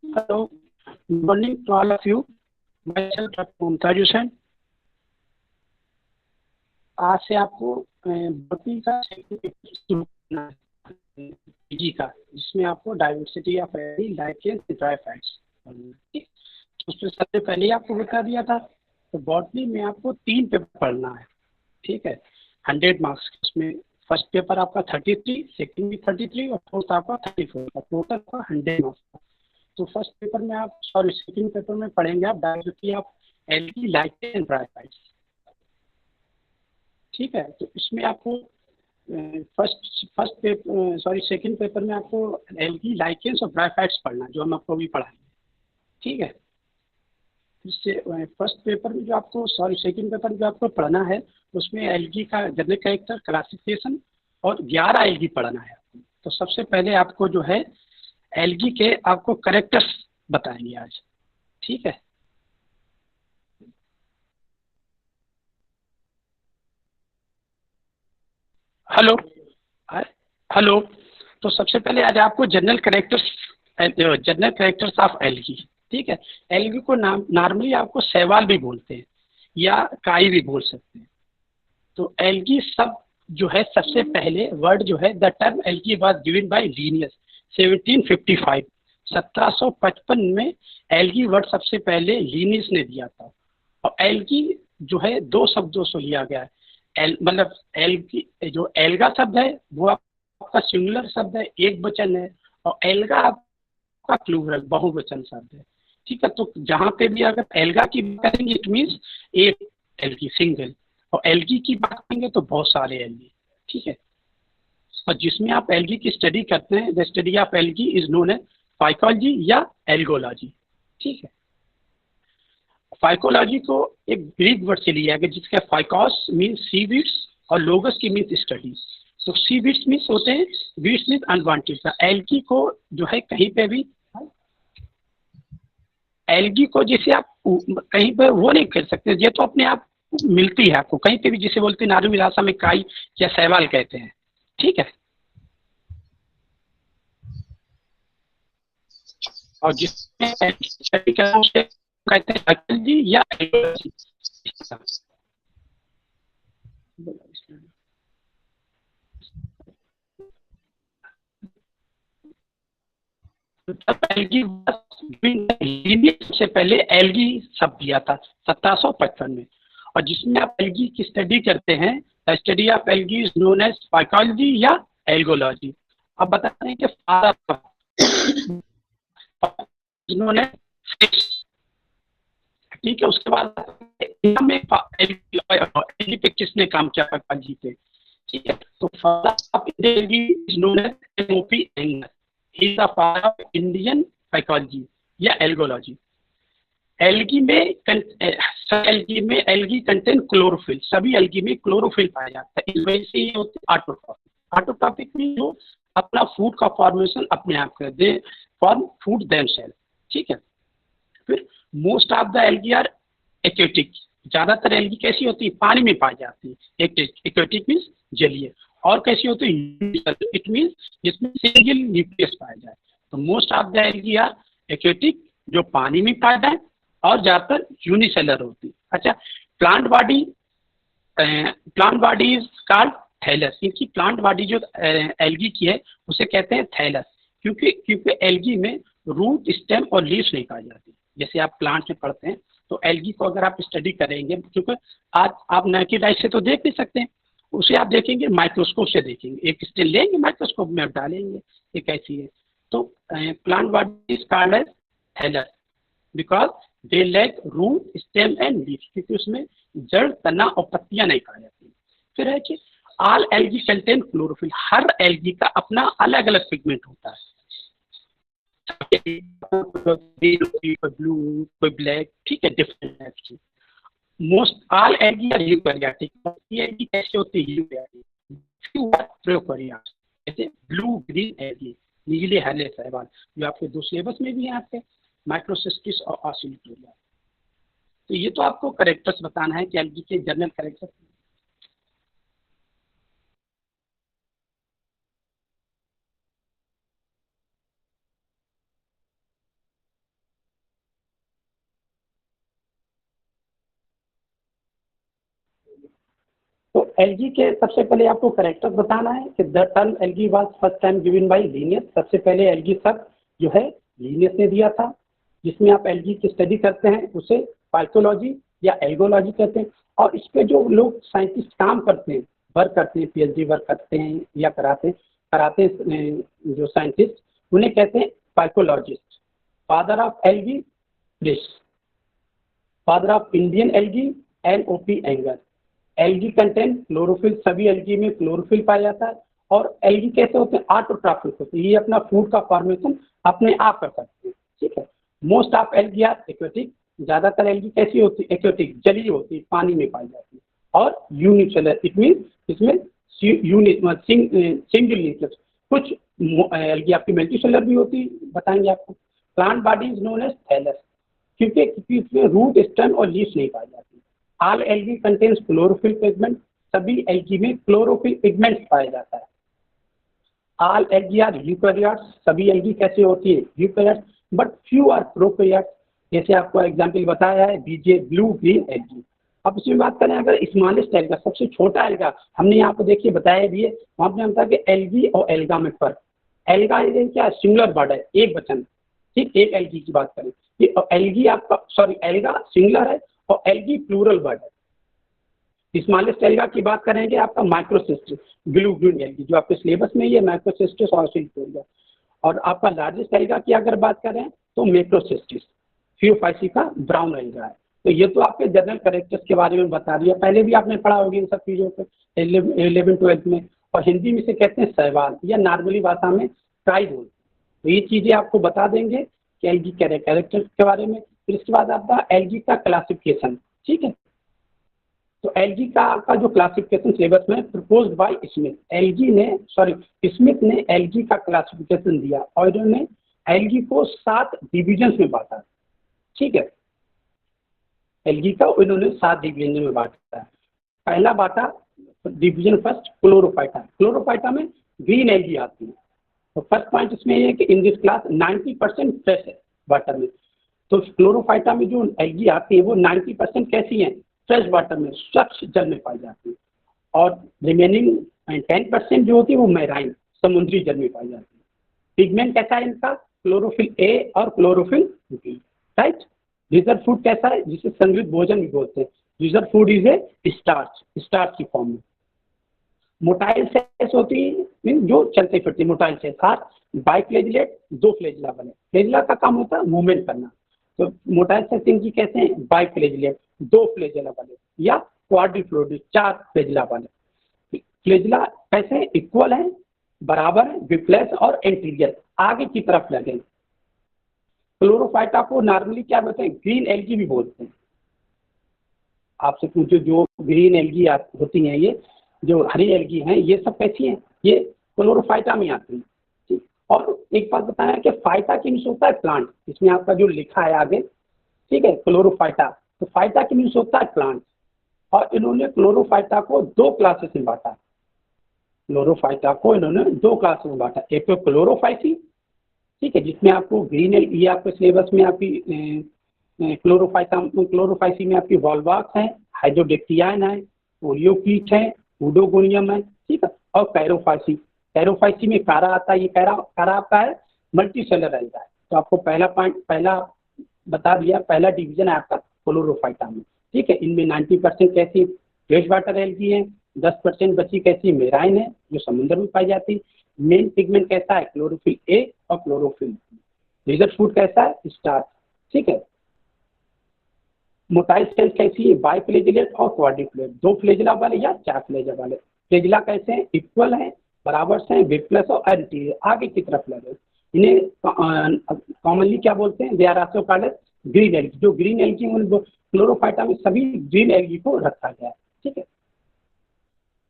Hello, good morning to all of you. Myself Dr. Mumtaz Hussain. आज से आपको भर्ती का शुरू करना है पीजी का, जिसमें आपको diversity of lichens dry fats ठीक। उसमें सबसे पहले ही आपको बता दिया था। तो बॉटनी में आपको 3 पेपर पढ़ना है, ठीक है। 100 मार्क्स उसमें फर्स्ट पेपर आपका 33, सेकंड भी 33 और फोर्थ आपका 34 का, टोटल आपका 100 मार्क्स। तो फर्स्ट पेपर में आप सेकंड पेपर में पढ़ेंगे आप डायरेक्टली आप algae lichens and dry fats, ठीक है। तो इसमें आपको सेकंड पेपर में आपको एल्गी लाइकेंस और ड्राई फैट्स पढ़ना है, जो हम आपको अभी पढ़ाएंगे, ठीक है। इससे फर्स्ट पेपर में जो आपको सेकंड पेपर में जो आपको पढ़ना है, उसमें एल्गी का जनरल कैरेक्टर, क्लासिफिकेशन और 11 एल्गी पढ़ना है आपको। तो सबसे पहले आपको जो है एल्गी के आपको कैरेक्टर्स बताएंगे आज, ठीक है। Hello hello. तो सबसे पहले आज आपको जनरल कैरेक्टर्स ऑफ एल्गी, ठीक है। एल्गी को नॉर्मली आपको शैवाल भी बोलते हैं या काई भी बोल सकते हैं। तो एल्गी सब जो है, सबसे पहले वर्ड जो है, the term algae was given by Linnaeus 1755, 1755 में एल्गी वर्ड सबसे पहले लीनियस ने दिया था। और एल्गी जो है 2 शब्दों से लिया गया है। मतलब एल्गी जो एल्गा शब्द है वो आपका सिंगुलर शब्द है, एक वचन है। और एल्गा आपका प्लूरल, बहुवचन शब्द है, ठीक है। तो जहाँ पे भी अगर एल्गा की बात करेंगे इट मीन्स एक एल्गी, सिंगल। और एल्गी की बात करेंगे तो बहुत सारे एल्गी, ठीक है। और जिसमें आप एल्गी की स्टडी करते हैं, the study of algae is known as phycology या एल्गोलॉजी, ठीक है। फाइकोलॉजी को एक ग्रीक वर्ड से लिया गया, जिसका फाइकोस मीन्स सीवीड्स और लोगस की मीन्स स्टडीज। तो सीवीड्स मीन्स होते हैं, वीड्स मीन्स अनवांटेड। एल्गी को जो है कहीं पे भी, एल्गी को जिसे आप कहीं पे वो नहीं कर सकते, ये तो अपने आप मिलती है आपको कहीं पे भी, जिसे बोलते हैं नार्मल भाषा में काई या शैवाल कहते हैं, ठीक है। और जिसमें स्टडी करना उसे कहते हैं साइकोलॉजी या एल्गोलॉजी। तब एल्गी सबसे पहले एल्गी शब्द दिया था 1755 में। और जिसमें आप एल्गी की स्टडी करते हैं, study of algae is known as phycology या एल्गोलॉजी। अब बताते हैं कि फादर नोन एज, ठीक है। उसके बाद में एल्गी पे किसने काम किया पापा जी पे, ठीक है। तो father of algae is known as M O P Iyengar, he is the father of Indian psychology या एल्गोलॉजी। एल्गी में एल्गी कंटेन क्लोरोफिल, सभी एल्गी में क्लोरोफिल पाया जाता है। इस वजह से ये होते हैं ऑटोट्रॉपिक। ऑटोट्रॉपिक में जो अपना फूड का फॉर्मेशन अपने आप कर दे, फॉर्म फूड देमसेल्फ, ठीक है। फिर most of the algae are aquatic, ज्यादातर एल्गी कैसी होती है, पानी में पाई जाती है। एक्वेटिक मीन्स जलीय। और कैसी होती है, इट मीन्स जिसमें सिंगल न्यूक्लियस पाया जाए। तो most of the algae are aquatic, जो पानी में पाया जाए, और ज्यादातर यूनिसेलर होती है। अच्छा, plant body is called thallus. इनकी प्लांट बॉडी जो एल्गी की है उसे कहते हैं थैलस, क्योंकि एल्गी में रूट, स्टेम और लीव्स नहीं पाई जाती। जैसे आप प्लांट में पढ़ते हैं तो एल्गी को अगर आप स्टडी करेंगे, क्योंकि आज आप नेकेड आई से तो देख नहीं सकते हैं, उसे आप देखेंगे माइक्रोस्कोप से देखेंगे, एक स्टिल लेंगे माइक्रोस्कोप में आप डालेंगे ये कैसी है। तो plant body is called as thallus because they lack root stem and leaf, क्योंकि उसमें जड़, तना और पत्तियां नहीं पाई जाती। फिर है कि ऑल एल्गी कंटेन क्लोरोफिल, हर एल्गी का अपना अलग अलग पिगमेंट होता है, कोई ब्लू कोई ब्लैक, ठीक है, डिफरेंट टाइप की। Most all algae are eukaryotic, algae कैसे होती है यूकैरियोटिक, फ्यू आर प्रोकैरियोटिक, जैसे ब्लू ग्रीन एल्गी, नीले हरे शैवाल, जो आपके दो सिलेबस में भी हैं आपके, माइक्रोसिस्टिस और ऑसिलिटोरिया। तो ये तो आपको करेक्टर्स बताना है कि एल्गी के जनरल करेक्टर्स। तो एलजी के सबसे पहले आपको करेक्टर्स बताना है कि the term LG was first time given by Linnaeus. सबसे पहले एलजी शब्द जो है लीनियस ने दिया था, जिसमें आप एलजी की स्टडी करते हैं उसे फाइटोलॉजी या एल्गोलॉजी कहते हैं। और इस पे जो लोग साइंटिस्ट काम करते हैं, वर्क करते हैं, पीएचडी वर्क करते हैं या कराते हैं जो साइंटिस्ट, उन्हें कहते हैं फाइटोलॉजिस्ट। फादर ऑफ एलजी ब्रिश, father of Indian algae NOP Iyengar. Algae content chlorophyll, सभी एल्गी में क्लोरोफिल पाया जाता है। और एल्गी कैसे होते हैं, ऑटोट्रॉफिक होते हैं, ये अपना फूड का फॉर्मेशन अपने आप कर सकते हैं, ठीक है। Most of algae are aquatic, ज्यादातर एल्गी कैसी होती है, एक्वेटिक, जलीय होती है, पानी में पाई जाती है। और यूनिसेलर, इट मीन इसमें सिंगल न्यूक्लियस। कुछ एल्गी आपकी मल्टीसेलर भी होती है, बताएंगे आपको। Plant body is known as thallus, क्योंकि इसमें रूट, स्टेम और लीफ नहीं पाई जाती। All algae contains chlorophyll pigment, सभी एल्गी में क्लोरोफिल पिगमेंट पाया जाता है। ऑल एल्गी आर यूकैरियोट्स, सभी एल्गी कैसे होती है, eukaryotes, but few are prokaryotes. जैसे आपको एग्जांपल बताया है बीजे ब्लू ग्रीन एल्गी। अब इसमें बात करें अगर स्मॉलेस्ट एल्गा, सबसे छोटा एल्गा, हमने यहाँ पे देखिए बताया भी है, वहाँ पे हम था कि एल्गी और एल्गा में फर्क। एल्गा क्या सिंगुलर वर्ड है, एक वचन, ठीक, एक एल्गी की बात करें, ये एल्गी आपका, सॉरी, एल्गा सिंगुलर है और एल्गी प्लूरल वर्ड है। स्मॉलेस्ट एल्गा की बात करेंगे आपका माइक्रोसिस्टिस, ब्लू ग्रीन एल्गी, जो आपके सिलेबस में ये माइक्रोसिस्टिस और ऑसिलिटोरिया। और आपका लार्जेस्ट एल्गा की अगर बात करें तो मैक्रोसिस्टिस, फियोफाइसी का ब्राउन एल्गा है। तो ये तो आपके जनरल करेक्टर्स के बारे में बता दिया, पहले भी आपने पढ़ा होगी इन सब चीज़ों को 11th-12th में। और हिंदी में से कहते हैं शैवाल, या नॉर्मली भाषा में ट्राइबोल। तो ये चीज़ें आपको बता देंगे कि एल्गी कैरेक्टर के बारे में। फिर इसके बाद आपका एल्गी का क्लासिफिकेशन, ठीक है। तो एल्गी का जो क्लासिफिकेशन सिलेबस में प्रपोज्ड बाय स्मिथ, स्मिथ ने एल्गी का क्लासिफिकेशन दिया और इन्होंने एल्गी को 7 डिविजन्स में बांटा, ठीक है। एल्गी का इन्होंने 7 डिवीजन में बांटा है। पहला बांटा डिवीजन फर्स्ट क्लोरोफाइटा, क्लोरोफाइटा में ग्रीन एल्गी आती है। तो फर्स्ट पॉइंट इसमें ये है कि इन दिस क्लास 90% फ्रेश है वाटर में। तो क्लोरोफाइटा में जो एल्गी आती है वो 90% कैसी हैं, फ्रेश वाटर में, स्वच्छ जल में पाई जाती है। और रिमेनिंग 10% जो होती है वो मैराइन, समुद्री जल में पाई जाती है। पिगमेंट कैसा है इनका, क्लोरोफिल ए और chlorophyll B, right. Reserve food कैसा है, जिसे संगृत भोजन भी बोलते हैं। Reserve food is a starch, starch की फॉर्म में। मोटाइल सेल्स होती है, मीन जो चलते फिरती मोटाइल सेल्स। हाथ बाइफ्लेजिलेट, 2 फ्लेजिला बने, फ्लेजिला का काम होता है मूवमेंट करना। तो मोटाइल सेल्स इनकी कहते हैं बाइफ्लेजिलेट, 2 फ्लेजिला बने, या क्वाड्रिफ्लोइड, 4 फ्लेजिला बने। फ्लेजिला कैसे इक्वल है, बराबर है, विप्लेस और एंटीरियर, आगे की तरफ लगे। क्लोरोफाइटा को नॉर्मली क्या बोलते हैं, ग्रीन एल्गी भी बोलते हैं। आपसे पूछो जो ग्रीन एल्गी होती हैं, ये जो हरी एल्गी हैं, ये सब कैसी हैं, ये क्लोरोफाइटा में आती हैं, ठीक। और एक बात बताया कि फाइटा की मीन्स होता है प्लांट, इसमें आपका जो लिखा है आगे, ठीक है, क्लोरोफाइटा। तो फाइटा की मीन्स होता है प्लांट। और इन्होंने क्लोरोफाइटा को 2 क्लासेस में बांटा। क्लोरोफाइटा को इन्होंने 2 क्लासेस में बांटा, एक तो क्लोरोफाइसी, ठीक है, जिसमें आपको ग्रीन ये आपके सिलेबस में आपकी क्लोरोफाइसी में आपकी वॉल्वाक्स है, हाइड्रोडेक्टियान है, ओलियोकीट है, उडोगोनियम है, ठीक है। और कैरोफाइसी, कैरोफाइसी में कारा आता है, ये कारा आपका है मल्टी सेलर एल्गा है। तो आपको पहला बता दिया, पहला डिवीजन है आपका क्लोरोफाइटा में, ठीक है। इनमें 90% कैसी फ्रेश वाटर एल्गी है, 10% बची कैसी मेराइन है जो समुद्र में पाई जाती है। मेन पिगमेंट कैसा है, क्लोरोफिल ए और क्लोरोफिल बी। रिजर्व फूड कैसा है, स्टार्च, ठीक है। मोटाइल सेल्स कैसी है, बाइफ्लैजिलेट और क्वाड्रिप्लेट, 2 फ्लैजिला वाले या 4 फ्लैजिला वाले। फ्लैजिला कैसे हैं, इक्वल हैं, बराबर से हैं, बिग प्लस और एंटीरियर आगे की तरफ लगे। इन्हें कॉमनली क्या बोलते हैं, they are also called green algae. जो ग्रीन एल्गी क्लोरोफाइटा में सभी ग्रीन एल्गी को रखा गया है, ठीक है।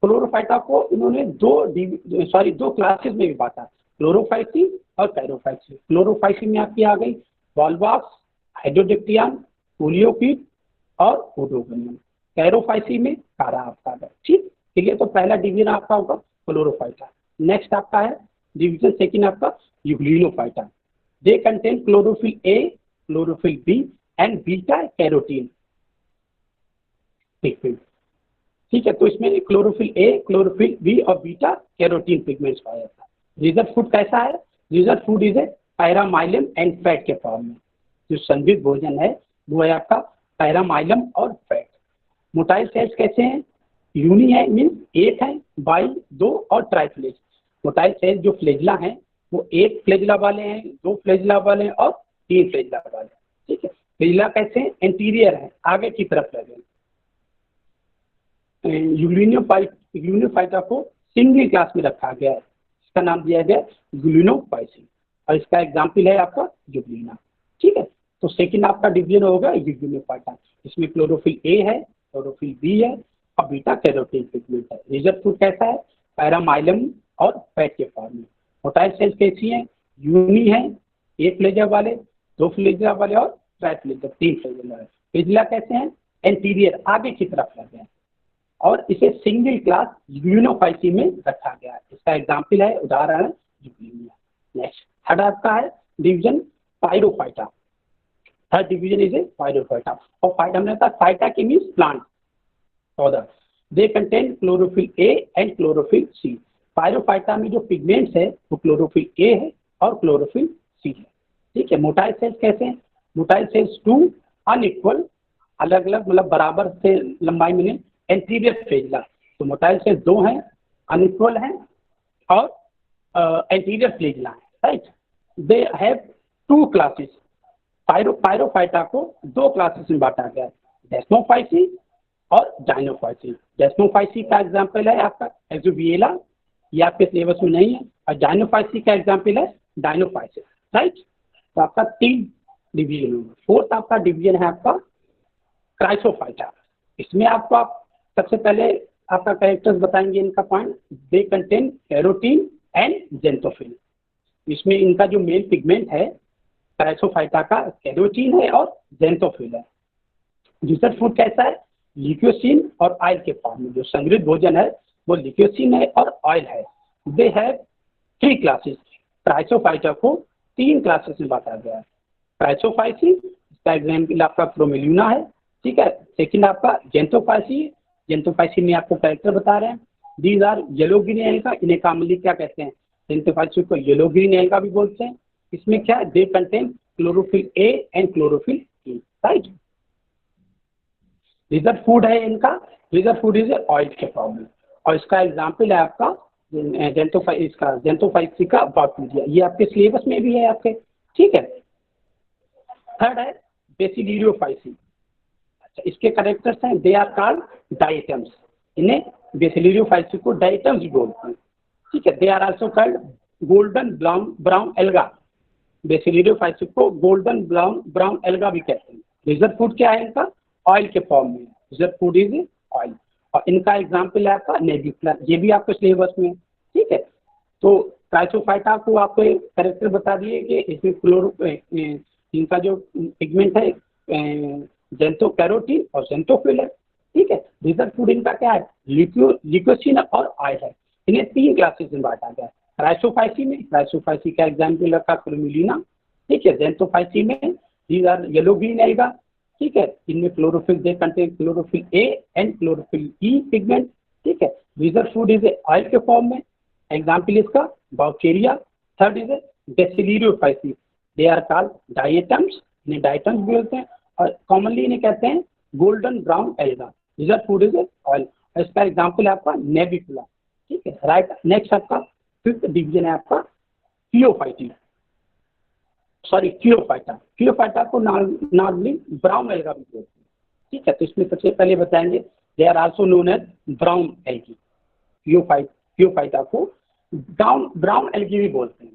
क्लोरोफाइटा को इन्होंने दो क्लासेस में भी बांटा, क्लोरोफाइसी और कैरोफाइसी। क्लोरोफाइसी में आपकी आ गई वॉल्वाक्स, हाइड्रोडेक्टियन, कोलियोपीट और ओडोगोनियम। कैरोफाइसी में कारा आपका है, ठीक है। तो पहला डिवीजन आपका होगा क्लोरोफाइटा। नेक्स्ट आपका है डिवीजन सेकंड आपका euglenophyta. They contain chlorophyll a, chlorophyll b and beta carotene pigment, ठीक है। तो इसमें क्लोरोफिल ए, क्लोरोफिल बी और बीटा कैरोटीन पिगमेंट्स पाया जाता है। रिजर्व फूड कैसा है, reserve food is a paramylum and fat के फॉर्म में। जो संयुक्त भोजन है वो है आपका पैरामाइलम और फैट। मोटाइल सेल्स कैसे हैं, यूनी है मीन्स एक है, बाई 2 और ट्राइफ्लेज। मोटाइल सेल्स जो फ्लेजिला हैं वो 1 फ्लेजिला वाले हैं, 2 फ्लेजिला वाले हैं और 3 फ्लेजिला वाले हैं, ठीक है। फ्लेजिला कैसे हैं, एंटीरियर है, आगे की तरफ लगे। यूग्लिनोफाइटा को सिंगल क्लास में रखा गया है, इसका नाम दिया गया यूग्लिनोफाइसी और इसका एग्जाम्पल है आपका यूग्लिना, ठीक है। तो सेकंड आपका डिवीजन होगा यूग्लिनोफाइटा। इसमें क्लोरोफिल ए है, क्लोरोफिल बी है और बीटा कैरोटीन पिगमेंट है। रिजर्व फूड कैसा है, पैरामाइलम और फैट के फॉर्म में। मोटाइल सेल्स कैसी हैं, यूनी है, 1 फ्लेजिला वाले, 2 फ्लेजिला वाले और ट्राइफ्लेजिला 3 फ्लेजिला वाले। फ्लेजिला कैसे हैं, एंटीरियर आगे की तरफ लगे हैं और इसे सिंगल क्लास यूग्लिनोफाइसी में रखा गया है। इसका एग्जाम्पल है, उदाहरण है यूग्लिना। नेक्स्ट थर्ड आपका है division pyrrophyta. Third division is a pyrrophyta. और फाइटा हमने कहा फाइटा की मीन्स प्लांट पौधा। They contain chlorophyll a and chlorophyll c. Pyrrophyta में जो पिगमेंट्स है वो क्लोरोफिल ए है और क्लोरोफिल सी है, ठीक है। मोटाइल सेल्स कैसे हैं, मोटाइल सेल्स 2 अनइक्वल, अलग अलग मतलब बराबर से लंबाई में एंटीरियर फ्लेजिला। तो मोटाइल सेल्स 2 हैं, अनइक्वल हैं और एंटीरियर फ्लेजिला है, right. They have 2 classes. Pyrrophyta को 2 क्लासेस में बांटा गया है, डेस्मोफाइसी और डायनोफाइसी। डेस्मोफाइसी का एग्जाम्पल है आपका एजुविएला, ये आपके सिलेबस में नहीं है, और डायनोफाइसी का एग्जाम्पल है डायनोफाइसी, राइट। तो आपका 3 डिवीजन होगा। फोर्थ आपका डिवीजन है आपका क्राइसोफाइटा। इसमें आपको आप सबसे पहले आपका कैरेक्टर्स बताएंगे इनका point. They contain carotene and xanthophyll. इसमें इनका जो मेन पिगमेंट है क्राइसोफाइटा का कैरोटीन है और जेंथोफिल है। रिजर्व फूड कैसा है, लिक्योसिन और ऑयल के फॉर्म में। जो समृद्ध भोजन है वो लिक्योसिन है और ऑयल है। They have 3 classes. क्राइसोफाइटा को 3 क्लासेस में बांटा गया है। क्राइसोफाइसी, इसका एग्जाम्पल आपका क्रोमेल्यूना है, ठीक है। सेकंड आपका जेंथोफाइसी। जेंथोफाइसी में आपको कैरेक्टर बता रहे हैं। These are yellow green alga. इन्हें कॉमनली क्या कहते हैं, जेंथोफाइसी को येलो ग्रीन एल्गा भी बोलते हैं। इसमें क्या है, दे contain chlorophyll a and chlorophyll E, right. Reserve food है इनका, रिजर्व फूड इज ऑयल के फॉर्म में और इसका एग्जाम्पल है आपका जेंथोफाइसी का बैक्टीरिया। ये आपके सिलेबस में भी है आपके, ठीक है। थर्ड है बेसिलियोफाइसी। अच्छा, इसके कैरेक्टर्स हैं, दे आर कॉल्ड डाइटम्स। इन्हें बेसिलियोफाइसी को डाइटम्स भी बोलते हैं, ठीक है। They are also called golden brown algae. Bacillariophyceae को गोल्डन ब्राउन एल्गा भी कहते हैं। रिजर्व फूड क्या है इनका, ऑयल के फॉर्म में। रिजर्व फूड इज ऑयल और इनका एग्जाम्पल है आपका नेबिकुलर। ये भी आपके सिलेबस में, ठीक है। तो क्राइसोफाइटा को आपको कैरेक्टर बता दिए कि इसमें इनका जो पिगमेंट है जेंथोकैरोटीन और जेंथोफिल है, ठीक है। रिजर्व फूड इनका क्या है, लिक्योसिन और ऑयल है। इन्हें 3 क्लासेस में बांटा गया है। क्राइसोफाइसी में, क्राइसोफाइसी का एग्जाम्पल रखा क्रोमेलिना, ठीक है। जेंथोफाइसी में these are yellow green algae, ठीक है। इनमें chlorophyll they contain chlorophyll a and chlorophyll e pigment, ठीक है। रिजर्व फूड इज ऑयल के फॉर्म में, एग्जाम्पल इसका बाउकेरिया। Third is bacillariophyceae, they are called diatoms, इन्हें डाइटम्स बोलते हैं। और कॉमनली इन्हें कहते हैं golden brown algae. Reserve food is oil. इसका एग्जाम्पल है आपका नेबिकुला। ठीक है, राइट। नेक्स्ट आपका फिफ्थ डिवीजन है आपका क्लियोफाइटी, सॉरी क्लियोफाइटा। क्लियोफाइटा को नॉर्मली ब्राउन एल्गा भी बोलते हैं। ठीक है, तो इसमें सबसे पहले बताएंगे they are also known as brown algae. Phaeophyta को ब्राउन एल्गी भी बोलते हैं।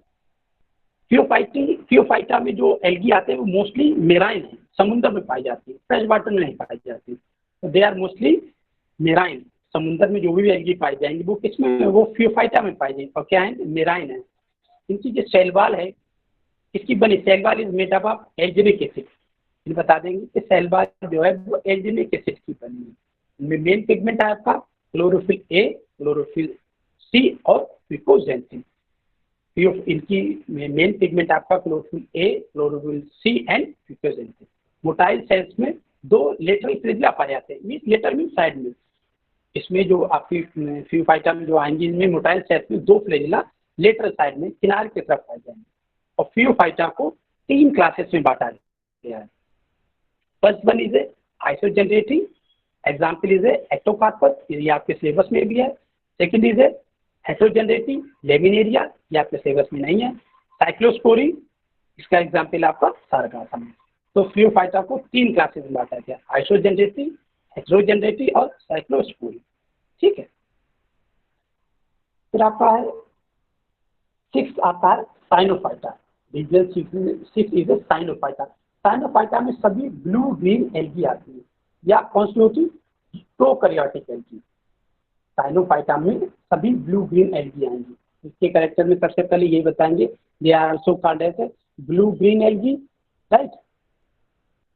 क्लियोफाइटा में जो एल्गी आते हैं वो मोस्टली मेराइन है, समुद्र में पाई जाती है, फ्रेश वाटर में नहीं पाई जाती। तो दे आर मोस्टली मेराइन। समुद्र में जो भी एल्गी पाई जाएंगी वो किसमें, वो क्लियोफाइटा में पाई जाएंगी। और क्या है, मेराइन है। इनकी जो सेल वॉल है किसकी बनी, cell wall is made up of alginic acid. बता देंगे कि सेल वॉल जो है वो एल्जिनिक एसिड की बनी है। इनमें मेन पिगमेंट है आपका क्लोरोफिल ए, क्लोरोफिल सी और पिकोजेंसिन। इनकी मेन पिगमेंट आपका chlorophyll a, chlorophyll c and fucoxanthin. Motile cells में दो लेटरल फ्रिजिला पाए जाते हैं, मीन्स लेटर मीन साइड में। इसमें जो आपकी क्लियोफाइटा में जो आएंगी इनमें मोटाइल सेल्स में दो फ्रिजिला लेटरल साइड में किनारे की तरफ पाए जाएंगे। और क्लियोफाइटा को 3 क्लासेस में बांटा गया है। First one is isogenerative, example is ectocarpus, ये आपके सिलेबस में भी है। सेकंड इज हेटेरोजेनरेटिव लेमिनेरिया, ये आपके सिलेबस में नहीं है। साइक्लोस्पोरी, इसका एग्जाम्पल आपका सारगासम है। तो क्लियोफाइटा को 3 क्लासेस में बांटा गया, आइसोजेनरेटिव, हेटेरोजेनरेटिव और साइक्लोस्पोरी। ठीक है, फिर आपका है 6 आता है साइनोफाइटा। Division 6 is साइनोफाइटा। साइनोफाइटा में सभी ब्लू ग्रीन एल्गी आती है या कॉन्स्टिट्यूटिव प्रोकैरियोटिक एल्गी। साइनोफाइटा में सभी ब्लू ग्रीन एल्गी आएंगी। इसके कैरेक्टर में सबसे पहले यही बताएंगे, they are also called as blue green algae, right.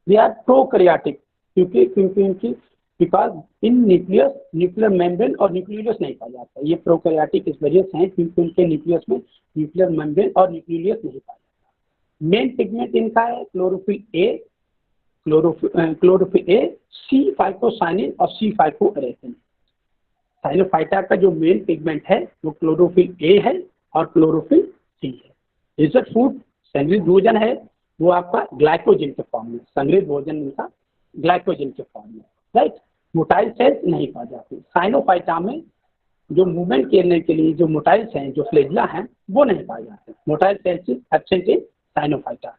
They are prokaryotic क्योंकि बिकॉज इन न्यूक्लियर मेम्ब्रेन और न्यूक्लियस नहीं पाया जाता। ये प्रोकैरियोटिक इस वजह से हैं क्योंकि उनके न्यूक्लियस में न्यूक्लियर मेम्ब्रेन और न्यूक्लियस नहीं पाया जाता। मेन पिगमेंट इनका है chlorophyll a, chlorophyll A, C phycocyanin और सी फाइकोएरेथिन। साइनोफाइटा का जो मेन पिगमेंट है वो क्लोरोफिल ए है और क्लोरोफिल सी है। रिजर्व फूड संग्रहित भोजन है वो आपका ग्लाइकोजन के फॉर्म में, संग्रहित भोजन इनका ग्लाइकोजन के फॉर्म में, राइट। मोटाइल सेल्स नहीं पाई जाती। साइनोफाइटा में जो मूवमेंट करने के लिए जो मोटाइल्स हैं, जो फ्लेजिला हैं, वो नहीं पाए जाते। Motile cells absent in cyanophyta.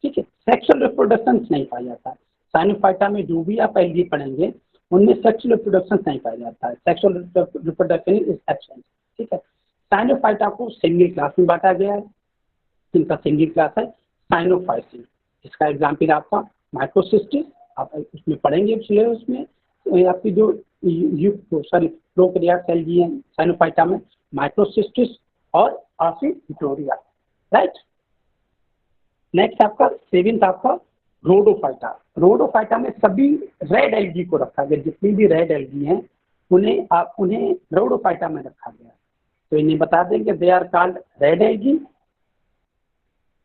ठीक है, सेक्सुअल रिप्रोडक्शन नहीं पाया जाता है। साइनोफाइटा में जो भी आप एल्गी पढ़ेंगे उनमें सेक्सुअल रिप्रोडक्शन नहीं पाया जाता है। Sexual reproduction is absent. ठीक है, साइनोफाइटा को सिंगल क्लास में बांटा गया है। इनका सिंगल क्लास है साइनोफाइसिन। इसका एग्जाम्पल आपका माइक्रोसिस्टिस, आप उसमें पढ़ेंगे सिलेबस में। आपकी जो प्रोकैरियोटिक एल्गी है साइनोफाइटा में, माइक्रोसिस्टिस और आर्किडोरिया, राइट। नेक्स्ट आपका 7th आपका रोडोफाइटा। रोडोफाइटा में सभी रेड एल्गी को रखा गया, जितनी भी रेड एल्गी हैं उन्हें रोडोफाइटा में रखा गया। तो इन्हें बता देंगे they are called red algae.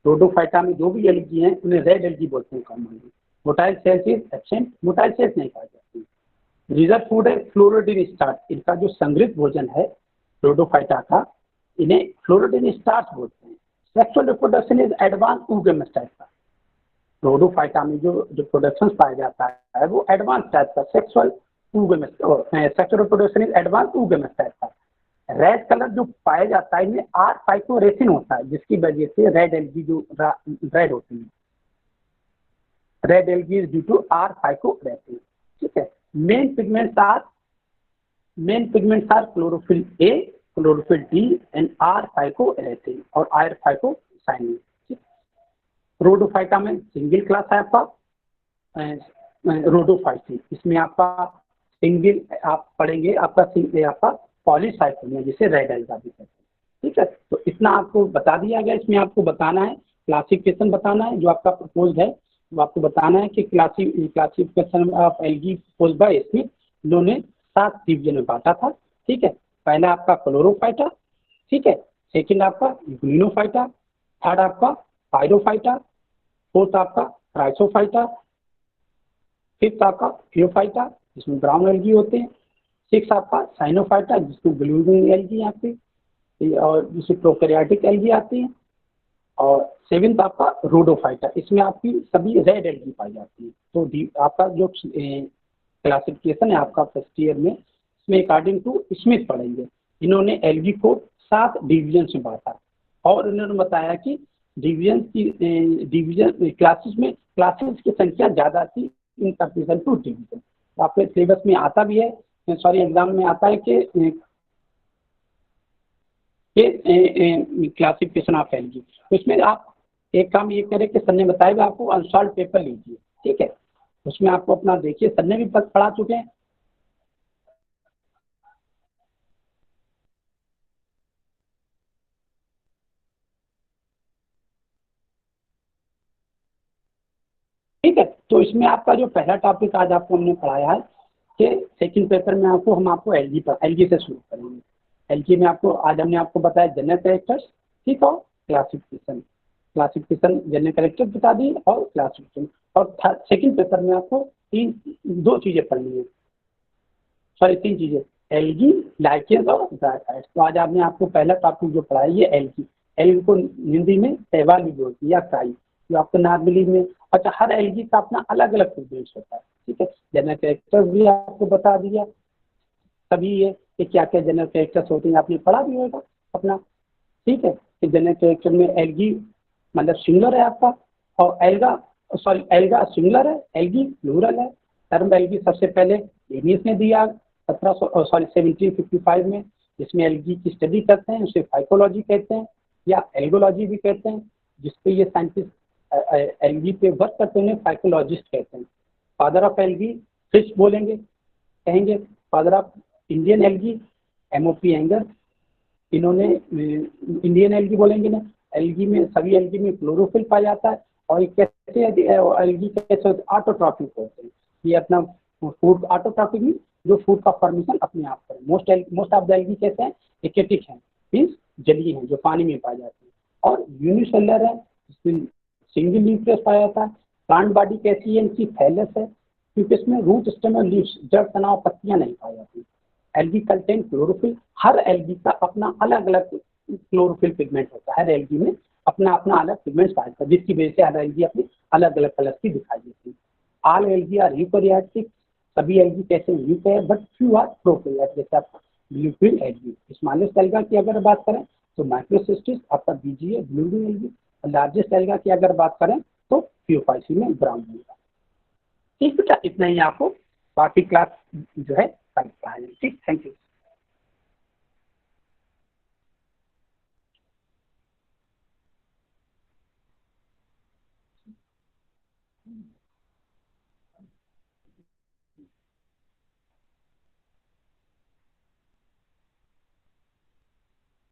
Rhodophyta में जो भी एल्गी हैं उन्हें रेड एल्गी बोलते हैं commonly. Motile sales is absent, motile sales नहीं पाई जाती। रिजर्व फूड है फ्लोरोडिन स्टार्च। इनका जो संग्रहित भोजन है रोडोफाइटा का, इन्हें फ्लोरोडिन स्टार्च बोलते हैं। Sexual reproduction is advance oogamous type का। रोडोफाइटा में जो प्रोडक्शन पाया जाता है वो एडवांस टाइप का sexual reproduction is advance oogamous type का। रेड कलर जो पाया जाता है इनमें आर फाइकोरेथिन होता है, जिसकी वजह से रेड एल्गी जो रेड होती है, red algae is due to r phycoerythrin. ठीक है, main pigments are chlorophyll a, chlorophyll d and r phycoerythrin और आर फाइकोसाइनिन। रोडोफाइटा में सिंगल क्लास है आपका रोडोफाइटिन। इसमें आपका सिंगल आप पढ़ेंगे आपका पॉलीसाइक्लोनिया, जिसे रेड एल्गा भी कहते हैं। ठीक है, तो इतना आपको बता दिया गया। इसमें आपको बताना है क्लासिफिकेशन बताना है जो आपका प्रपोज है, वो आपको बताना है कि classification of algae propose by Smith. इन्होंने 7 डिवीजन में बांटा था। ठीक है, पहला आपका क्लोरोफाइटा, ठीक है, सेकंड आपका ग्लिनोफाइटा, थर्ड आपका पायरोफाइटा, फोर्थ आपका ट्राइसोफाइटा, फिफ्थ आपका क्लियोफाइटा जिसमें ब्राउन एल्गी होते हैं, सिक्स आपका साइनोफाइटा जिसमें ब्लू ग्रीन एल्गी आती है और जिसमें प्रोकैरियोटिक एल्गी आती है, और सेवेंथ आपका रोडोफाइटा, इसमें आपकी सभी रेड एल्गी पाई जाती है। तो आपका जो क्लासिफिकेशन है आपका फर्स्ट ईयर में, इसमें अकॉर्डिंग टू स्मिथ पढ़ेंगे, इन्होंने एल्गी को 7 डिवीजन में बांटा और उन्होंने बताया कि डिवीजन क्लासेस की संख्या ज़्यादा थी इन कंपेरिजन टू डिवीजन। आपके सिलेबस में आता भी है, सॉरी एग्जाम में आता है कि क्लासिफिकेशन ऑफ एल्गी। तो इसमें आप एक काम ये करें कि सर ने बताया आपको अनसॉल्व पेपर लीजिए, ठीक है, उसमें आपको अपना देखिए, सर ने भी पढ़ा चुके हैं। ठीक है, तो इसमें आपका जो पहला टॉपिक आज आपको हमने पढ़ाया है कि सेकंड पेपर में आपको हम एल्गी से शुरू करेंगे। एल्गी में आपको आज हमने आपको बताया जनरल कैरेक्टर्स, ठीक, और क्लासिफिकेशन जनरल कैरेक्टर बता दी और क्लासिफिकेशन। और सेकंड पेपर में आपको दो चीज़ें पढ़नी है, सॉरी 3 चीज़ें, एल्गी, लाइकेंस और ब्रायोफाइट्स। तो आज आपने आपको पहला टॉपिक जो पढ़ा है ये एल्गी। एल्गी को हिंदी में शैवाल भी बोलते हैं या काई, जो आपको नॉर्मली में, अच्छा हर एल्गी का अपना अलग अलग फ्रेगमेंट्स होता है, ठीक है। जनरल कैरेक्टर भी आपको बता दिया सभी ये कि क्या क्या जनरल कैरेक्टर्स होते हैं, आपने पढ़ा भी होगा अपना, ठीक है। कि जनरल कैरेक्टर में एल्गी मतलब सिंगुलर है आपका, और एल्गा, सॉरी एल्गा सिंगुलर है, एल्गी प्लूरल है। टर्म एल्गी सबसे पहले लेनियस ने दिया 1755 में, जिसमें एल्गी की स्टडी करते हैं, उसे फाइकोलॉजी कहते हैं या एल्गोलॉजी भी कहते हैं। जिसपे ये साइंटिस्ट एल्गी पे वर्क करते हैं उन्हें फाइकोलॉजिस्ट कहते हैं। फादर ऑफ एल्गी फिश बोलेंगे, कहेंगे father of Indian algae MOP anger. इन्होंने इंडियन एल्गी बोलेंगे ना, एल्गी में सभी एल्गी में क्लोरोफिल पाया जाता है। और ये कैसे एल्गी कैसे ऑटोट्रॉपिक होते हैं, ये अपना फूड ऑटोट्रॉपिक में जो फूड का फॉर्मेशन अपने आप करें। मोस्ट ऑफ द एल्गी कैसे हैं, एक्वेटिक हैं, मीन्स जलीय हैं, जो पानी में पाए जाते हैं। और यूनिसेलुलर है, जिसमें सिंगल न्यूक्लियस पाया जाता है। प्लांट बॉडी कैसी है, इनकी थैलस है, क्योंकि इसमें रूट स्टेम और लीव्स, जड़ तनाव, पत्तियां नहीं पाई जाती। एल्गी कंटेन क्लोरोफिल, हर एल्गी का अपना अलग अलग क्लोरोफिल पिगमेंट होता है, हर एल्गी में अपना अपना अलग पिगमेंट पाया जाता है, जिसकी वजह से हर एल्गी अपनी अलग अलग कलर की दिखाई देती है। ऑल एल्गी आर यूकैरियोटिक, सभी एल्गी कैसे eukaryote, but few are prokaryote, जैसे आपका ब्लूफिल एल्गी। स्मॉलेस्ट एल्गा की अगर बात करें तो माइक्रोसिस्टिस आपका बीजीए ब्लूफिल एल्गी, और लार्जेस्ट एल्गा की अगर बात करें तो प्यूफाइसी में ब्राउन एल्गा। ठीक बेटा, इतना ही आपको, बाकी क्लास जो है कल पढ़ाएंगे। ठीक, थैंक यू।